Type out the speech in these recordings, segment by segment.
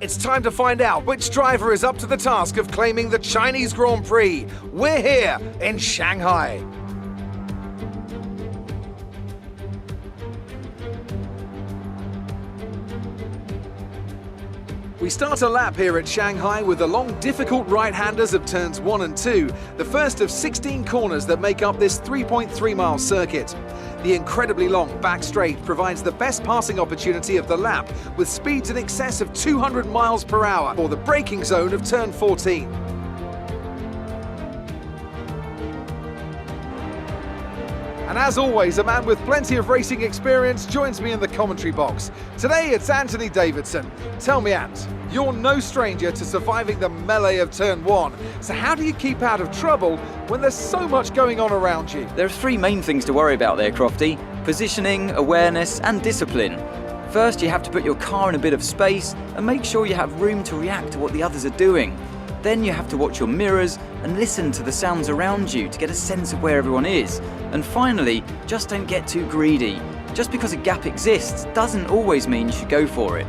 It's time to find out which driver is up to the task of claiming the Chinese Grand Prix. We're here in Shanghai. We start a lap here at Shanghai with the long, difficult right-handers of turns 1 and 2, the first of 16 corners that make up this 3.3-mile circuit. The incredibly long back straight provides the best passing opportunity of the lap, with speeds in excess of 200 miles per hour for the braking zone of turn 14. And as always, a man with plenty of racing experience joins me in the commentary box. Today it's Anthony Davidson. Tell me, Ant, you're no stranger to surviving the melee of turn 1. So how do you keep out of trouble when there's so much going on around you? There are three main things to worry about there, Crofty: positioning, awareness and discipline. First, you have to put your car in a bit of space and make sure you have room to react to what the others are doing. Then you have to watch your mirrors and listen to the sounds around you to get a sense of where everyone is. And finally, just don't get too greedy. Just because a gap exists doesn't always mean you should go for it.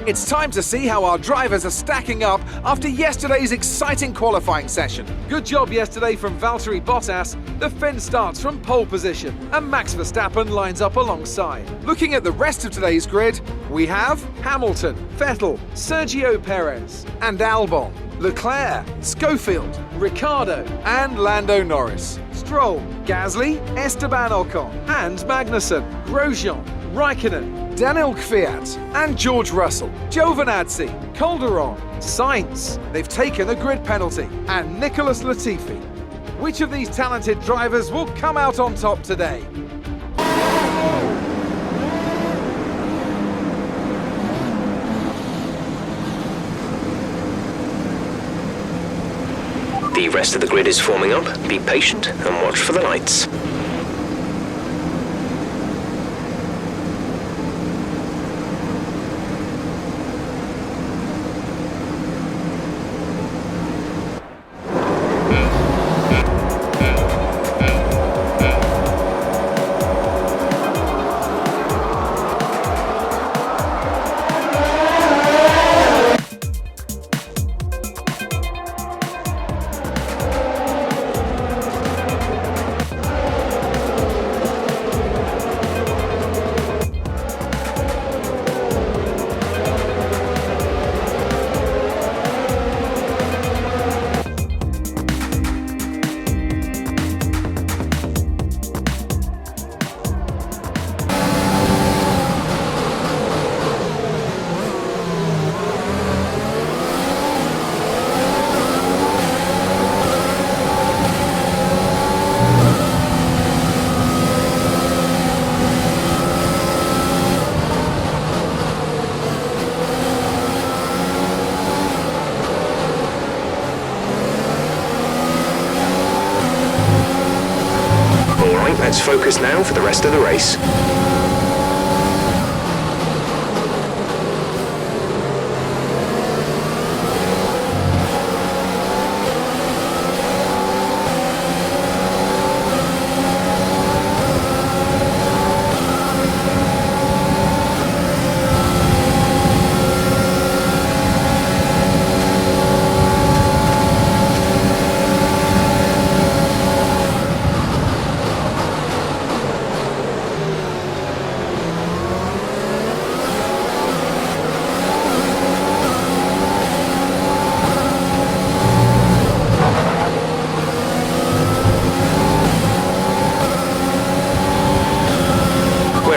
It's time to see how our drivers are stacking up after yesterday's exciting qualifying session. Good job yesterday from Valtteri Bottas. The Finn starts from pole position and Max Verstappen lines up alongside. Looking at the rest of today's grid, we have Hamilton, Vettel, Sergio Perez and Albon, Leclerc, Schofield, Ricciardo and Lando Norris, Stroll, Gasly, Esteban Ocon and Magnussen, Grosjean, Raikkonen, Daniel Kvyat and George Russell, Giovinazzi, Calderon, Sainz. They've taken a grid penalty, and Nicholas Latifi. Which of these talented drivers will come out on top today? The rest of the grid is forming up. Be patient and watch for the lights. Let's focus now for the rest of the race.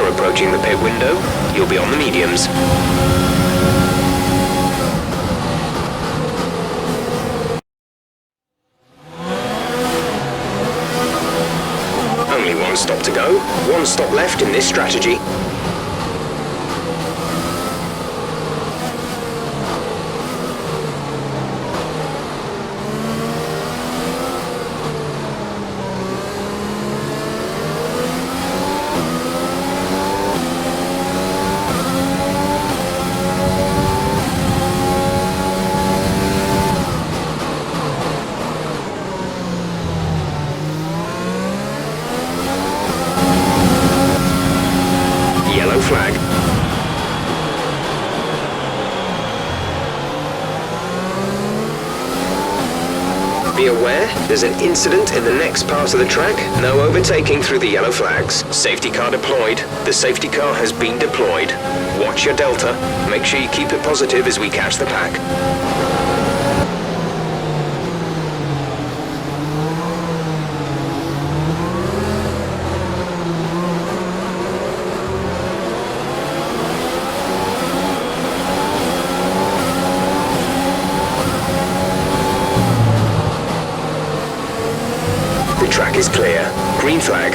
Approaching the pit window, you'll be on the mediums. Only one stop to go, one stop left in this strategy. beware, there's an incident in the next part of the track. No overtaking through the yellow flags. Safety car deployed. The safety car has been deployed. Watch your delta. Make sure you keep it positive as we catch the pack. The track is clear. Green flag.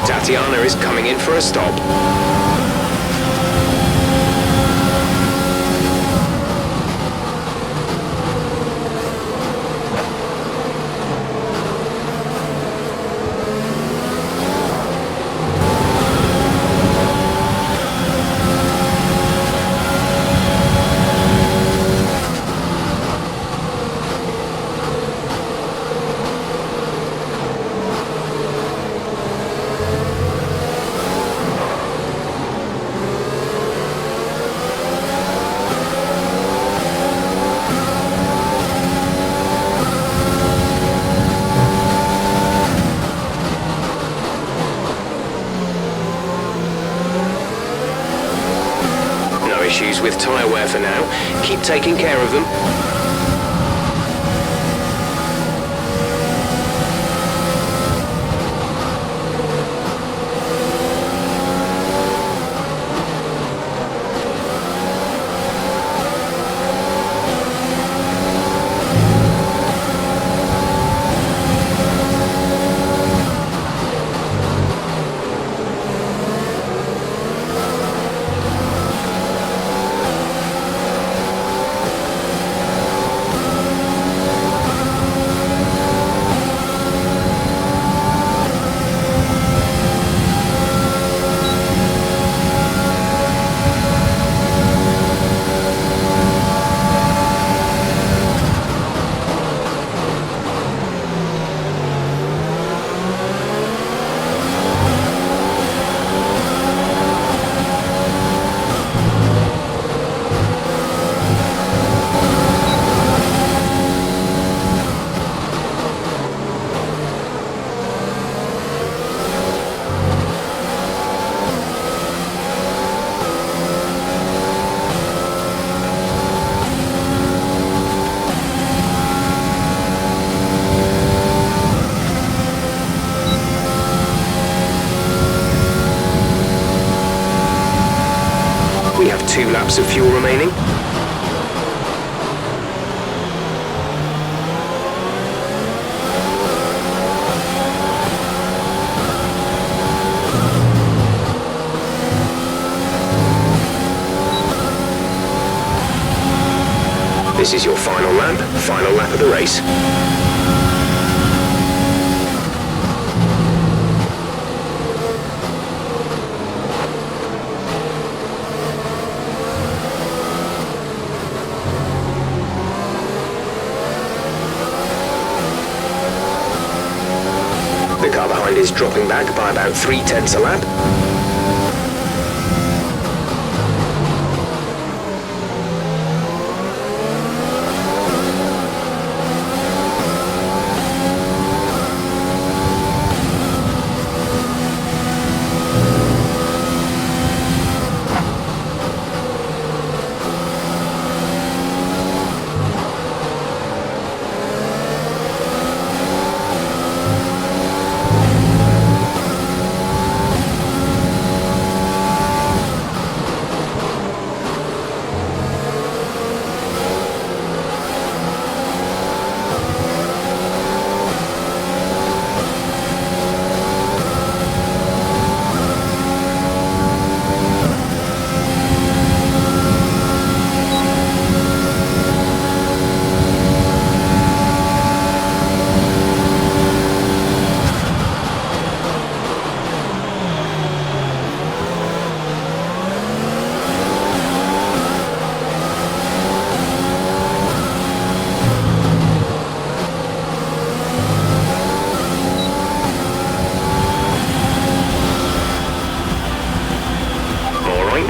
Tatiana is coming in for a stop. Issues with tyre wear for now. Keep taking care of them. We have 2 laps of fuel remaining. This is your final lap of the race. is dropping back by about 0.3 a lap.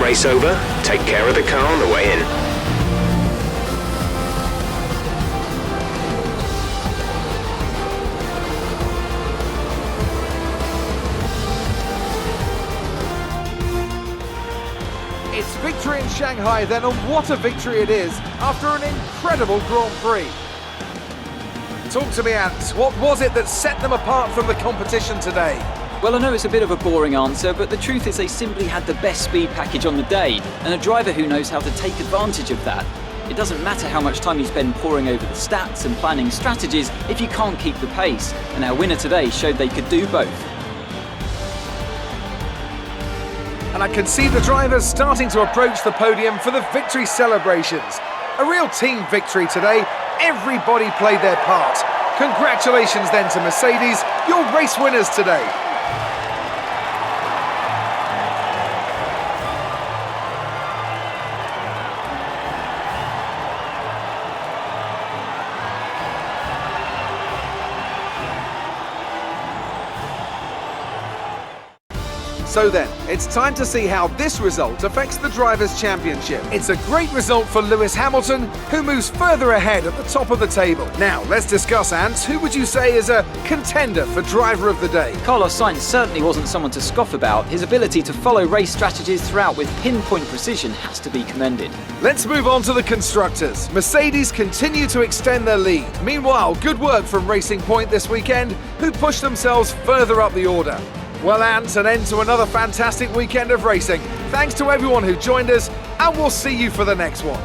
Race over, take care of the car on the way in. It's victory in Shanghai then, and what a victory it is after an incredible Grand Prix. Talk to me, Ant. What was it that set them apart from the competition today? Well, I know it's a bit of a boring answer, but the truth is they simply had the best speed package on the day, and a driver who knows how to take advantage of that. It doesn't matter how much time you spend poring over the stats and planning strategies if you can't keep the pace, and our winner today showed they could do both. And I can see the drivers starting to approach the podium for the victory celebrations. A real team victory today. Everybody played their part. Congratulations then to Mercedes, your race winners today. So then, it's time to see how this result affects the Drivers' Championship. It's a great result for Lewis Hamilton, who moves further ahead at the top of the table. Now, let's discuss, Ant. Who would you say is a contender for Driver of the Day? Carlos Sainz certainly wasn't someone to scoff about. His ability to follow race strategies throughout with pinpoint precision has to be commended. Let's move on to the Constructors. Mercedes continue to extend their lead. Meanwhile, good work from Racing Point this weekend, who pushed themselves further up the order. Well, Ant, an end to another fantastic weekend of racing. Thanks to everyone who joined us, and we'll see you for the next one.